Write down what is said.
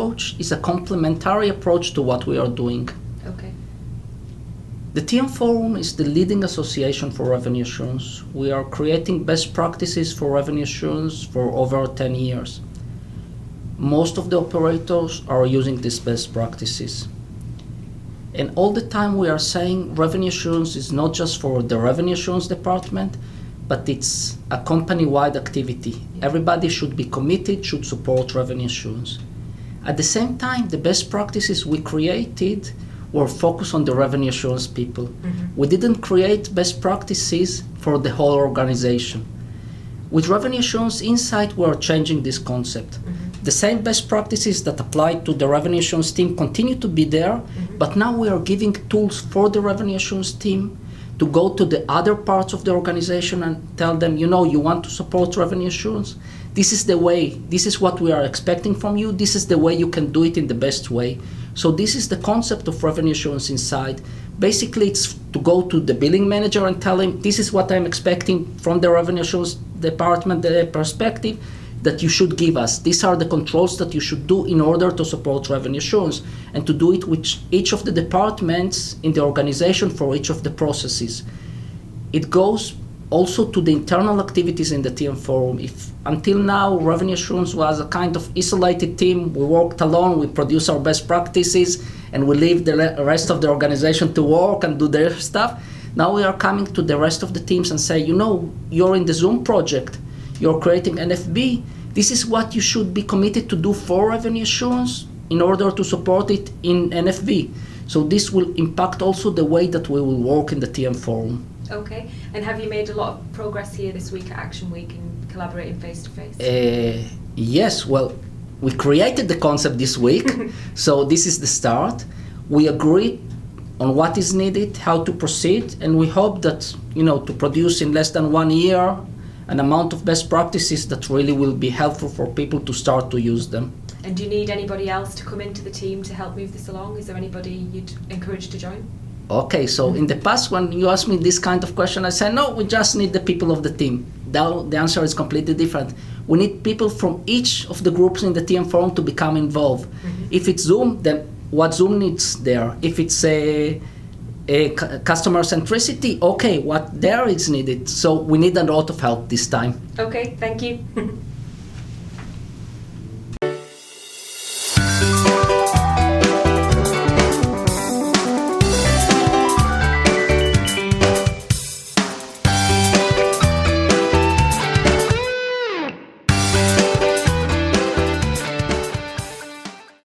approach is a complementary approach to what we are doing. Okay. The TM Forum is the leading association for revenue assurance. We are creating best practices for revenue assurance for over 10 years. Most of the operators are using these best practices. And all the time we are saying revenue assurance is not just for the revenue assurance department, but it's a company-wide activity. Everybody should be committed, should support revenue assurance. At the same time, the best practices we created were focused on the revenue assurance people. Mm-hmm. We didn't create best practices for the whole organization. With Revenue Assurance Insight, we are changing this concept. Mm-hmm. The same best practices that apply to the revenue assurance team continue to be there, mm-hmm. but now we are giving tools for the revenue assurance team to go to the other parts of the organization and tell them, you want to support revenue assurance? This is the way, this is what we are expecting from you, this is the way you can do it in the best way. So this is the concept of Revenue Assurance Insight. Basically, it's to go to the billing manager and tell him, this is what I'm expecting from the revenue assurance department perspective that you should give us. These are the controls that you should do in order to support revenue assurance, and to do it with each of the departments in the organization for each of the processes. It goes also to the internal activities in the TM Forum. If until now revenue assurance was a kind of isolated team, we worked alone, we produce our best practices, and we leave the rest of the organization to work and do their stuff. Now we are coming to the rest of the teams and say, you're in the Zoom project, you're creating NFB, this is what you should be committed to do for revenue assurance in order to support it in NFB. So this will impact also the way that we will work in the TM Forum. Okay, and have you made a lot of progress here this week at Action Week and collaborating face-to-face? Yes, well, we created the concept this week, so this is the start. We agree on what is needed, how to proceed, and we hope that, to produce in less than 1 year an amount of best practices that really will be helpful for people to start to use them. And do you need anybody else to come into the team to help move this along? Is there anybody you'd encourage to join? Okay, so in the past when you asked me this kind of question, I said, no, we just need the people of the team. Now the answer is completely different. We need people from each of the groups in the TM Forum to become involved. Mm-hmm. If it's Zoom, then what Zoom needs there? If it's a customer centricity, okay, what there is needed. So we need a lot of help this time. Okay, thank you.